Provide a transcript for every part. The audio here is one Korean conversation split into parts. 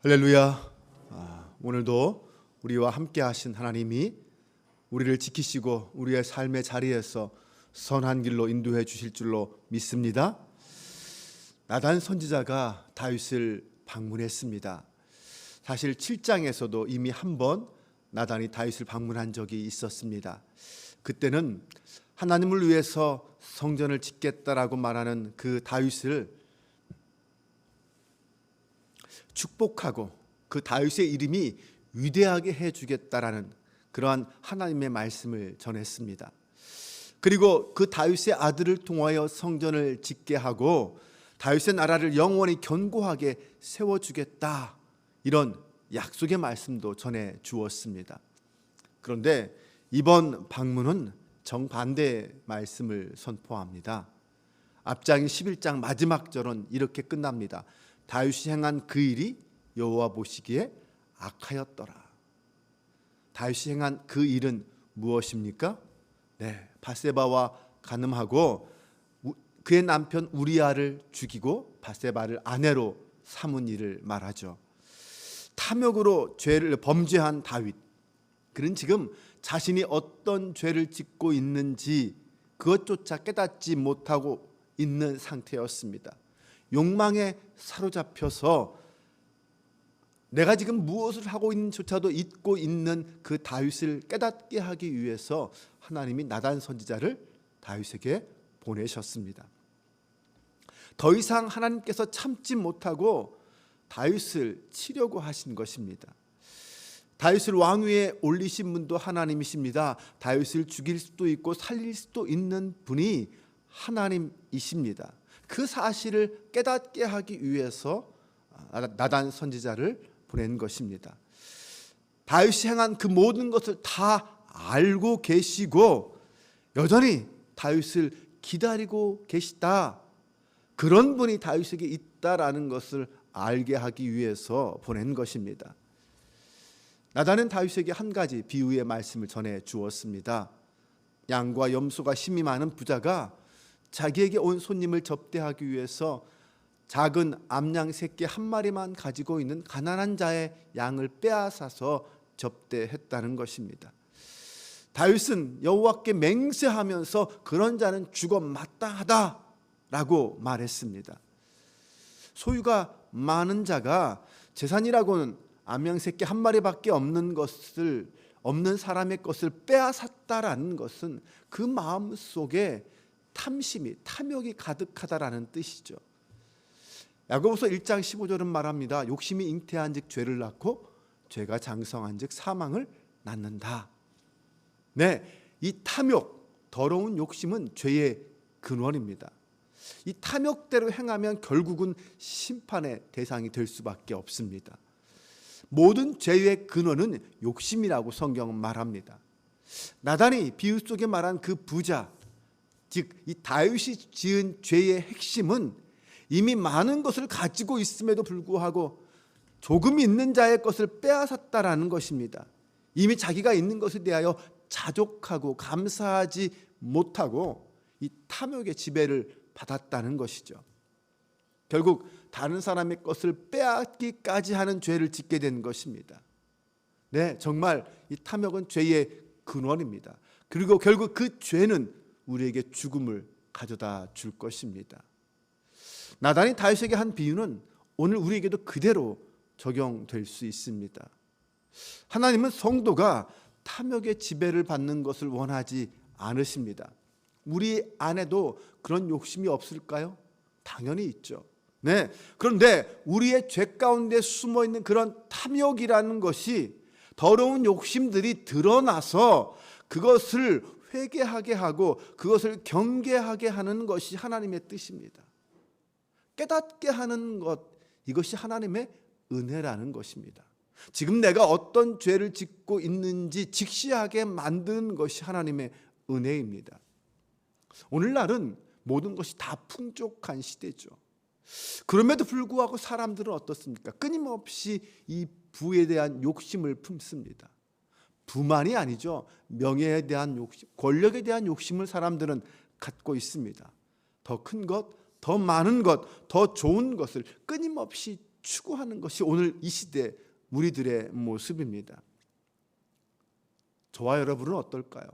할렐루야. 오늘도 우리와 함께 하신 하나님이 우리를 지키시고 우리의 삶의 자리에서 선한 길로 인도해 주실 줄로 믿습니다. 나단 선지자가 다윗을 방문했습니다. 사실 7장에서도 이미 한 번 나단이 다윗을 방문한 적이 있었습니다. 그때는 하나님을 위해서 성전을 짓겠다라고 말하는 그 다윗을 축복하고 그 다윗의 이름이 위대하게 해주겠다라는 그러한 하나님의 말씀을 전했습니다. 그리고 그 다윗의 아들을 통하여 성전을 짓게 하고 다윗의 나라를 영원히 견고하게 세워주겠다, 이런 약속의 말씀도 전해 주었습니다. 그런데 이번 방문은 정반대의 말씀을 선포합니다. 앞장인 11장 마지막 절은 이렇게 끝납니다. 다윗이 행한 그 일이 여호와 보시기에 악하였더라. 다윗이 행한 그 일은 무엇입니까? 밧세바와 간음하고 그의 남편 우리아를 죽이고 밧세바를 아내로 삼은 일을 말하죠. 탐욕으로 죄를 범죄한 다윗, 그는 지금 자신이 어떤 죄를 짓고 있는지 그것조차 깨닫지 못하고 있는 상태였습니다. 욕망에 사로잡혀서 내가 지금 무엇을 하고 있는지조차도 잊고 있는 그 다윗을 깨닫게 하기 위해서 하나님이 나단 선지자를 다윗에게 보내셨습니다. 더 이상 하나님께서 참지 못하고 다윗을 치려고 하신 것입니다. 다윗을 왕위에 올리신 분도 하나님이십니다. 다윗을 죽일 수도 있고 살릴 수도 있는 분이 하나님이십니다. 그 사실을 깨닫게 하기 위해서 나단 선지자를 보낸 것입니다. 다윗이 행한 그 모든 것을 다 알고 계시고 여전히 다윗을 기다리고 계시다, 그런 분이 다윗에게 있다라는 것을 알게 하기 위해서 보낸 것입니다. 나단은 다윗에게 한 가지 비유의 말씀을 전해 주었습니다. 양과 염소가 힘이 많은 부자가 자기에게 온 손님을 접대하기 위해서 작은 암양 새끼 한 마리만 가지고 있는 가난한 자의 양을 빼앗아서 접대했다는 것입니다. 다윗은 여호와께 맹세하면서 그런 자는 죽어 마땅하다라고 말했습니다. 소유가 많은 자가 재산이라고는 암양 새끼 한 마리밖에 없는 사람의 것을 빼앗았다라는 것은 그 마음 속에 탐욕이 가득하다라는 뜻이죠. 야고보서 1장 15절은 말합니다. 욕심이 잉태한즉 죄를 낳고 죄가 장성한즉 사망을 낳는다. 이 탐욕, 더러운 욕심은 죄의 근원입니다. 이 탐욕대로 행하면 결국은 심판의 대상이 될 수밖에 없습니다. 모든 죄의 근원은 욕심이라고 성경은 말합니다. 나단이 비유 속에 말한 그 부자, 즉 이 다윗이 지은 죄의 핵심은 이미 많은 것을 가지고 있음에도 불구하고 조금 있는 자의 것을 빼앗았다라는 것입니다. 이미 자기가 있는 것에 대하여 자족하고 감사하지 못하고 이 탐욕의 지배를 받았다는 것이죠. 결국 다른 사람의 것을 빼앗기까지 하는 죄를 짓게 된 것입니다. 정말 이 탐욕은 죄의 근원입니다. 그리고 결국 그 죄는 우리에게 죽음을 가져다 줄 것입니다. 나단이 다윗에게 한 비유는 오늘 우리에게도 그대로 적용될 수 있습니다. 하나님은 성도가 탐욕의 지배를 받는 것을 원하지 않으십니다. 우리 안에도 그런 욕심이 없을까요? 당연히 있죠. 그런데 우리의 죄 가운데 숨어 있는 그런 탐욕이라는 것이, 더러운 욕심들이 드러나서 그것을 회개하게 하고 그것을 경계하게 하는 것이 하나님의 뜻입니다. 깨닫게 하는 것, 이것이 하나님의 은혜라는 것입니다. 지금 내가 어떤 죄를 짓고 있는지 직시하게 만드는 것이 하나님의 은혜입니다. 오늘날은 모든 것이 다 풍족한 시대죠. 그럼에도 불구하고 사람들은 어떻습니까? 끊임없이 이 부에 대한 욕심을 품습니다. 부만이 아니죠. 명예에 대한 욕심, 권력에 대한 욕심을 사람들은 갖고 있습니다. 더 큰 것, 더 많은 것, 더 좋은 것을 끊임없이 추구하는 것이 오늘 이 시대 우리들의 모습입니다. 저와 여러분은 어떨까요?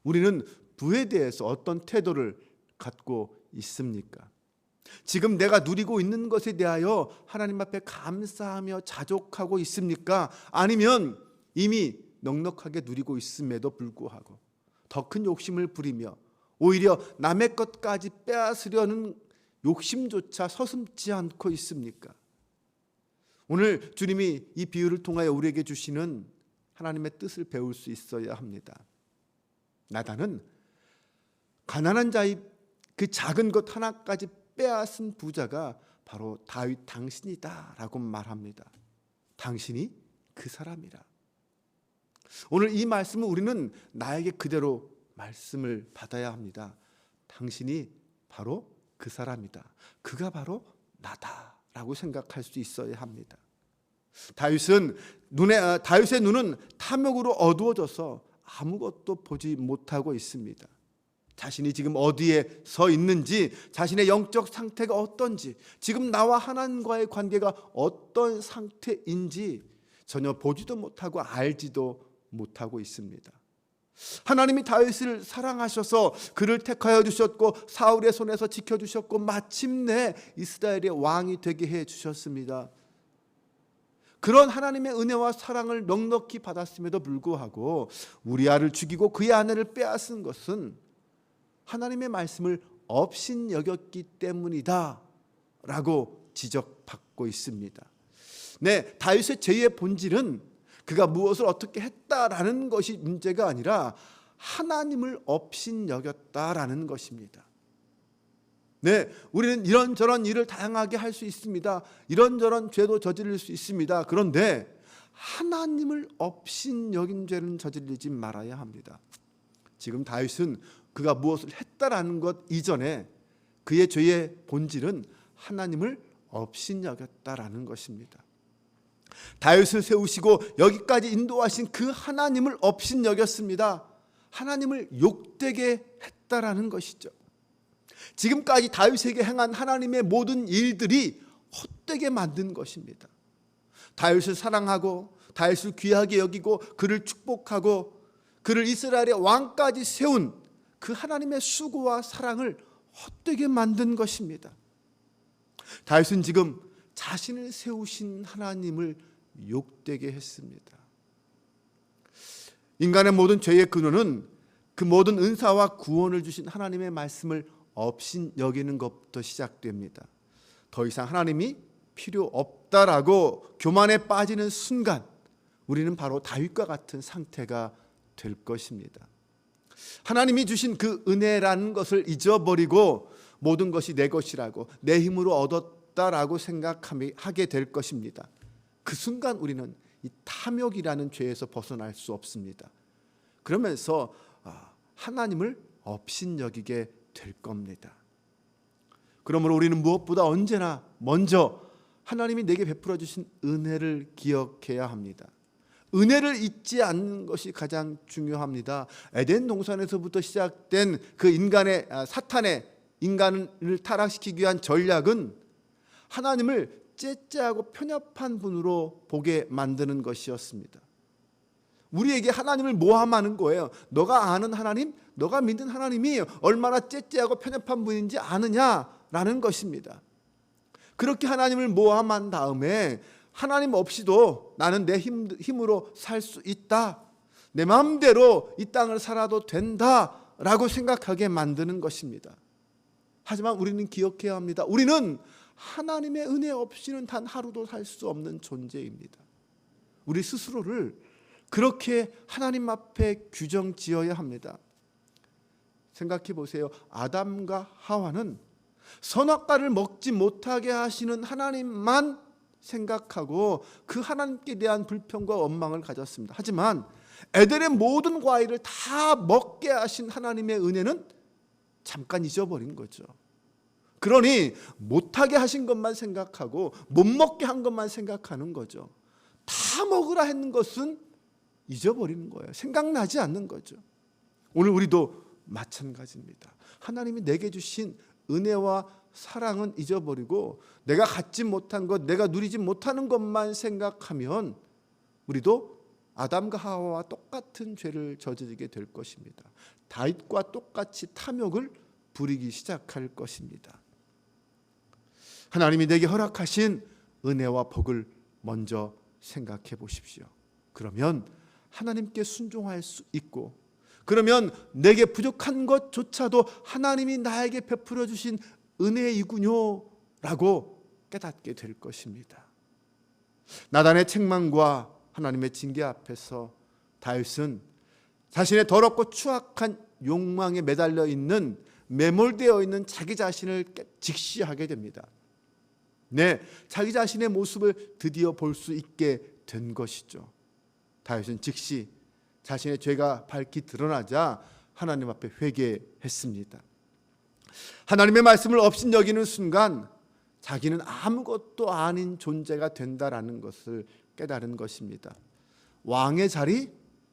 우리는 부에 대해서 어떤 태도를 갖고 있습니까? 지금 내가 누리고 있는 것에 대하여 하나님 앞에 감사하며 자족하고 있습니까? 아니면 이미 넉넉하게 누리고 있음에도 불구하고 더 큰 욕심을 부리며 오히려 남의 것까지 빼앗으려는 욕심조차 서슴지 않고 있습니까? 오늘 주님이 이 비유를 통하여 우리에게 주시는 하나님의 뜻을 배울 수 있어야 합니다. 나단은 가난한 자의 그 작은 것 하나까지 빼앗은 부자가 바로 다윗 당신이다 라고 말합니다. 당신이 그 사람이라. 오늘 이 말씀은 우리는 나에게 그대로 말씀을 받아야 합니다. 당신이 바로 그 사람이다. 그가 바로 나다 라고 생각할 수 있어야 합니다. 다윗의 눈은 탐욕으로 어두워져서 아무것도 보지 못하고 있습니다. 자신이 지금 어디에 서 있는지, 자신의 영적 상태가 어떤지, 지금 나와 하나님과의 관계가 어떤 상태인지 전혀 보지도 못하고 알지도 못하고 있습니다. 하나님이 다윗을 사랑하셔서 그를 택하여 주셨고 사울의 손에서 지켜주셨고 마침내 이스라엘의 왕이 되게 해주셨습니다. 그런 하나님의 은혜와 사랑을 넉넉히 받았음에도 불구하고 우리아를 죽이고 그의 아내를 빼앗은 것은 하나님의 말씀을 업신여겼기 때문이다 라고 지적받고 있습니다. 네, 다윗의 죄의 본질은 그가 무엇을 어떻게 했다라는 것이 문제가 아니라 하나님을 업신여겼다라는 것입니다. 네, 우리는 이런저런 일을 다양하게 할 수 있습니다. 이런저런 죄도 저지를 수 있습니다. 그런데 하나님을 업신여긴 죄는 저지르지 말아야 합니다. 지금 다윗은 그가 무엇을 했다라는 것 이전에 그의 죄의 본질은 하나님을 업신여겼다라는 것입니다. 다윗을 세우시고 여기까지 인도하신 그 하나님을 업신여겼습니다. 하나님을 욕되게 했다라는 것이죠. 지금까지 다윗에게 행한 하나님의 모든 일들이 헛되게 만든 것입니다. 다윗을 사랑하고 다윗을 귀하게 여기고 그를 축복하고 그를 이스라엘의 왕까지 세운 그 하나님의 수고와 사랑을 헛되게 만든 것입니다. 다윗은 지금 자신을 세우신 하나님을 욕되게 했습니다. 인간의 모든 죄의 근원은 그 모든 은사와 구원을 주신 하나님의 말씀을 업신여기는 것부터 시작됩니다. 더 이상 하나님이 필요 없다라고 교만에 빠지는 순간 우리는 바로 다윗과 같은 상태가 될 것입니다. 하나님이 주신 그 은혜라는 것을 잊어버리고 모든 것이 내 것이라고 내 힘으로 얻었다라고 생각하게 될 것입니다. 그 순간 우리는 이 탐욕이라는 죄에서 벗어날 수 없습니다. 그러면서 하나님을 업신여기게 될 겁니다. 그러므로 우리는 무엇보다 언제나 먼저 하나님이 내게 베풀어 주신 은혜를 기억해야 합니다. 은혜를 잊지 않는 것이 가장 중요합니다. 에덴 동산에서부터 시작된 그 사탄의 인간을 타락시키기 위한 전략은 하나님을 째째하고 편협한 분으로 보게 만드는 것이었습니다. 우리에게 하나님을 모함하는 거예요. 너가 아는 하나님, 너가 믿는 하나님이 얼마나 째째하고 편협한 분인지 아느냐라는 것입니다. 그렇게 하나님을 모함한 다음에 하나님 없이도 나는 내 힘으로 살 수 있다, 내 마음대로 이 땅을 살아도 된다라고 생각하게 만드는 것입니다. 하지만 우리는 기억해야 합니다. 우리는 하나님의 은혜 없이는 단 하루도 살 수 없는 존재입니다. 우리 스스로를 그렇게 하나님 앞에 규정 지어야 합니다. 생각해 보세요. 아담과 하와는 선악과를 먹지 못하게 하시는 하나님만 생각하고 그 하나님께 대한 불평과 원망을 가졌습니다. 하지만 에덴의 모든 과일을 다 먹게 하신 하나님의 은혜는 잠깐 잊어버린 거죠. 그러니 못하게 하신 것만 생각하고 못 먹게 한 것만 생각하는 거죠. 다 먹으라 했는 것은 잊어버리는 거예요. 생각나지 않는 거죠. 오늘 우리도 마찬가지입니다. 하나님이 내게 주신 은혜와 사랑은 잊어버리고 내가 갖지 못한 것, 내가 누리지 못하는 것만 생각하면 우리도 아담과 하와와 똑같은 죄를 저지르게 될 것입니다. 다윗과 똑같이 탐욕을 부리기 시작할 것입니다. 하나님이 내게 허락하신 은혜와 복을 먼저 생각해 보십시오. 그러면 하나님께 순종할 수 있고, 그러면 내게 부족한 것조차도 하나님이 나에게 베풀어 주신 은혜이군요 라고 깨닫게 될 것입니다. 나단의 책망과 하나님의 징계 앞에서 다윗은 자신의 더럽고 추악한 욕망에 매달려 있는, 매몰되어 있는 자기 자신을 직시하게 됩니다. 네, 자기 자신의 모습을 드디어 볼 수 있게 된 것이죠. 다윗은 즉시 자신의 죄가 밝히 드러나자 하나님 앞에 회개했습니다. 하나님의 말씀을 업신여기는 순간 자기는 아무것도 아닌 존재가 된다라는 것을 깨달은 것입니다. 왕의 자리,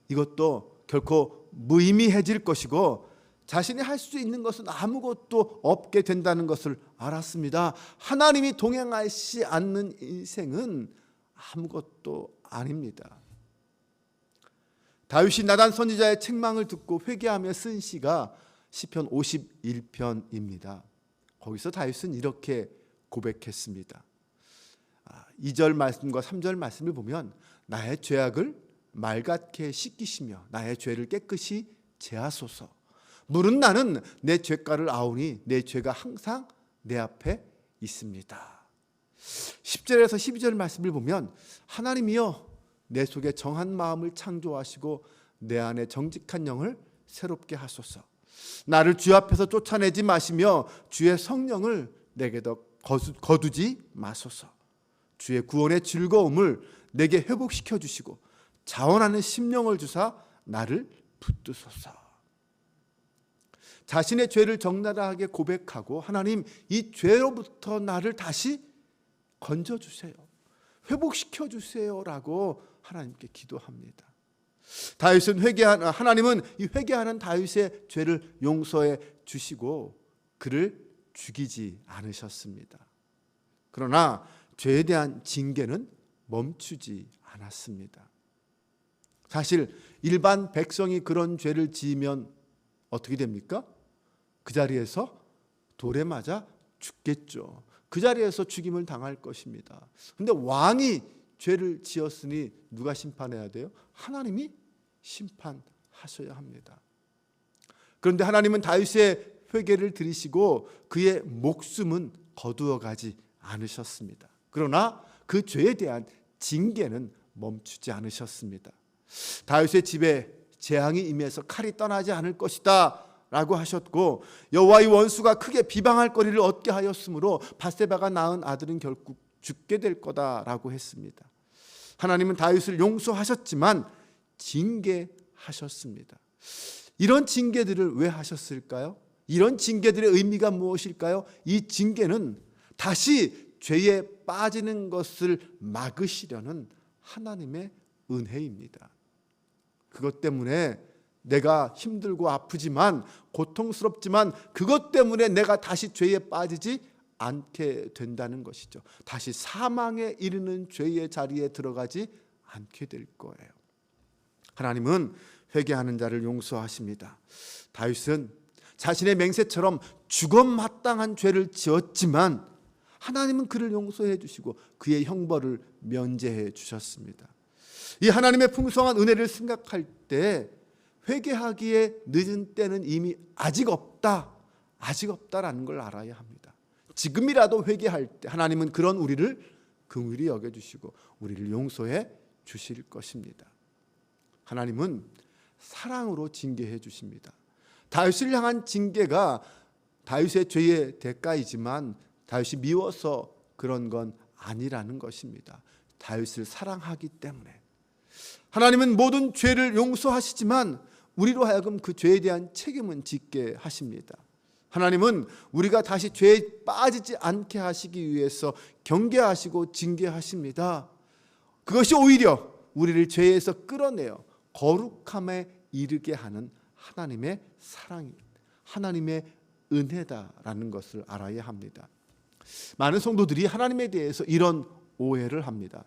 이것도 결코 무의미해질 것이고 자신이 할 수 있는 것은 아무것도 없게 된다는 것을 알았습니다. 하나님이 동행하시 않는 인생은 아무것도 아닙니다. 다윗이 나단 선지자의 책망을 듣고 회개하며 쓴 시가 시편 51편입니다. 거기서 다윗은 이렇게 고백했습니다. 2절 말씀과 3절 말씀을 보면 나의 죄악을 맑게 씻기시며 나의 죄를 깨끗이 제하소서. 물은 나는 내 죄가를 아오니 내 죄가 항상 내 앞에 있습니다. 10절에서 12절 말씀을 보면 하나님이여 내 속에 정한 마음을 창조하시고 내 안에 정직한 영을 새롭게 하소서. 나를 주 앞에서 쫓아내지 마시며 주의 성령을 내게도 거두지 마소서. 주의 구원의 즐거움을 내게 회복시켜 주시고 자원하는 심령을 주사 나를 붙드소서. 자신의 죄를 적나라하게 고백하고 하나님, 이 죄로부터 나를 다시 건져주세요, 회복시켜 주세요라고 하나님께 기도합니다. 다윗은 하나님은 이 회개하는 다윗의 죄를 용서해 주시고 그를 죽이지 않으셨습니다. 그러나 죄에 대한 징계는 멈추지 않았습니다. 사실 일반 백성이 그런 죄를 지으면 어떻게 됩니까? 그 자리에서 돌에 맞아 죽겠죠. 그 자리에서 죽임을 당할 것입니다. 그런데 왕이 죄를 지었으니 누가 심판해야 돼요? 하나님이 심판하셔야 합니다. 그런데 하나님은 다윗의 회개를 들으시고 그의 목숨은 거두어 가지 않으셨습니다. 그러나 그 죄에 대한 징계는 멈추지 않으셨습니다. 다윗의 집에 재앙이 임해서 칼이 떠나지 않을 것이다 라고 하셨고, 여호와의 원수가 크게 비방할 거리를 얻게 하였으므로 밧세바가 낳은 아들은 결국 죽게 될 거다라고 했습니다. 하나님은 다윗을 용서하셨지만 징계하셨습니다. 이런 징계들을 왜 하셨을까요? 이런 징계들의 의미가 무엇일까요? 이 징계는 다시 죄에 빠지는 것을 막으시려는 하나님의 은혜입니다. 그것 때문에 내가 힘들고 아프지만, 고통스럽지만 그것 때문에 내가 다시 죄에 빠지지 않게 된다는 것이죠. 다시 사망에 이르는 죄의 자리에 들어가지 않게 될 거예요. 하나님은 회개하는 자를 용서하십니다. 다윗은 자신의 맹세처럼 죽음 마땅한 죄를 지었지만 하나님은 그를 용서해 주시고 그의 형벌을 면제해 주셨습니다. 이 하나님의 풍성한 은혜를 생각할 때 회개하기에 늦은 때는 이미 아직 없다라는 걸 알아야 합니다. 지금이라도 회개할 때 하나님은 그런 우리를 긍휼히 여겨주시고 우리를 용서해 주실 것입니다. 하나님은 사랑으로 징계해 주십니다. 다윗을 향한 징계가 다윗의 죄의 대가이지만 다윗이 미워서 그런 건 아니라는 것입니다. 다윗을 사랑하기 때문에. 하나님은 모든 죄를 용서하시지만 우리로 하여금 그 죄에 대한 책임은 짓게 하십니다. 하나님은 우리가 다시 죄에 빠지지 않게 하시기 위해서 경계하시고 징계하십니다. 그것이 오히려 우리를 죄에서 끌어내어 거룩함에 이르게 하는 하나님의 사랑입니다. 하나님의 은혜다라는 것을 알아야 합니다. 많은 성도들이 하나님에 대해서 이런 오해를 합니다.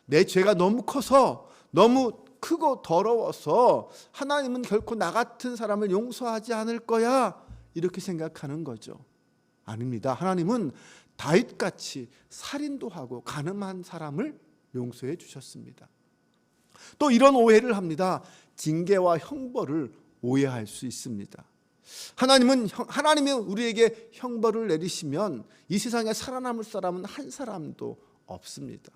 내 죄가 너무 커서, 너무 크고 더러워서 하나님은 결코 나 같은 사람을 용서하지 않을 거야, 이렇게 생각하는 거죠. 아닙니다. 하나님은 다윗같이 살인도 하고 간음한 사람을 용서해 주셨습니다. 또 이런 오해를 합니다. 징계와 형벌을 오해할 수 있습니다. 하나님이 우리에게 형벌을 내리시면 이 세상에 살아남을 사람은 한 사람도 없습니다.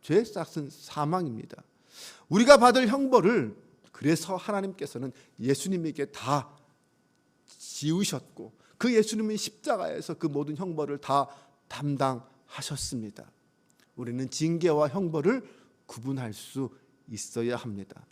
죄의 싹은 사망입니다. 우리가 받을 형벌을 그래서 하나님께서는 예수님에게 다 지우셨고, 그 예수님이 십자가에서 그 모든 형벌을 다 담당하셨습니다. 우리는 징계와 형벌을 구분할 수 있어야 합니다.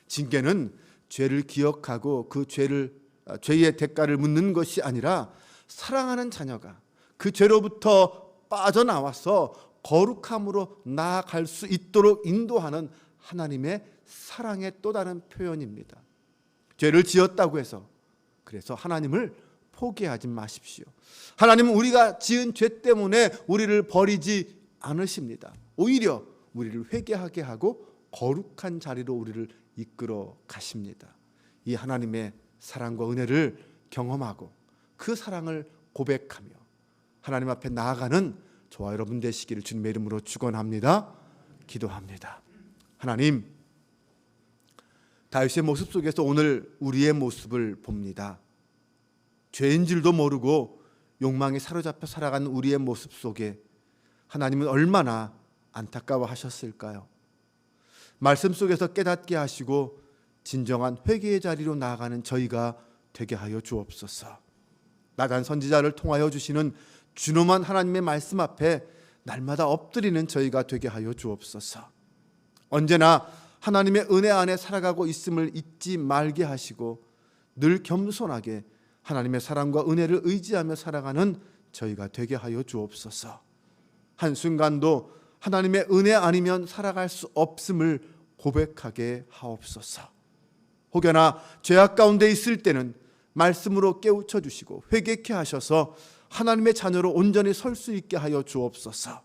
징계는 죄를 기억하고 그 죄의 대가를 묻는 것이 아니라, 사랑하는 자녀가 그 죄로부터 빠져나와서 거룩함으로 나아갈 수 있도록 인도하는 하나님의 사랑의 또 다른 표현입니다. 죄를 지었다고 해서 그래서 하나님을 포기하지 마십시오. 하나님은 우리가 지은 죄 때문에 우리를 버리지 않으십니다. 오히려 우리를 회개하게 하고 거룩한 자리로 우리를 이끌어 가십니다. 이 하나님의 사랑과 은혜를 경험하고 그 사랑을 고백하며 하나님 앞에 나아가는 저와 여러분 되시기를 주님의 이름으로 축원합니다. 기도합니다. 하나님, 다윗의 모습 속에서 오늘 우리의 모습을 봅니다. 죄인 줄도 모르고 욕망에 사로잡혀 살아가는 우리의 모습 속에 하나님은 얼마나 안타까워하셨을까요? 말씀 속에서 깨닫게 하시고 진정한 회개의 자리로 나아가는 저희가 되게 하여 주옵소서. 나단 선지자를 통하여 주시는 준엄한 하나님의 말씀 앞에 날마다 엎드리는 저희가 되게 하여 주옵소서. 언제나 하나님의 은혜 안에 살아가고 있음을 잊지 말게 하시고 늘 겸손하게 하나님의 사랑과 은혜를 의지하며 살아가는 저희가 되게 하여 주옵소서. 한순간도 하나님의 은혜 아니면 살아갈 수 없음을 고백하게 하옵소서. 혹여나 죄악 가운데 있을 때는 말씀으로 깨우쳐 주시고 회개케 하셔서 하나님의 자녀로 온전히 설 수 있게 하여 주옵소서.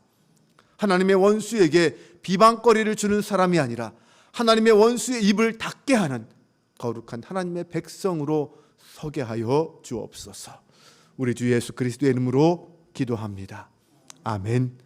하나님의 원수에게 비방거리를 주는 사람이 아니라 하나님의 원수의 입을 닫게 하는 거룩한 하나님의 백성으로 서게 하여 주옵소서. 우리 주 예수 그리스도의 이름으로 기도합니다. 아멘.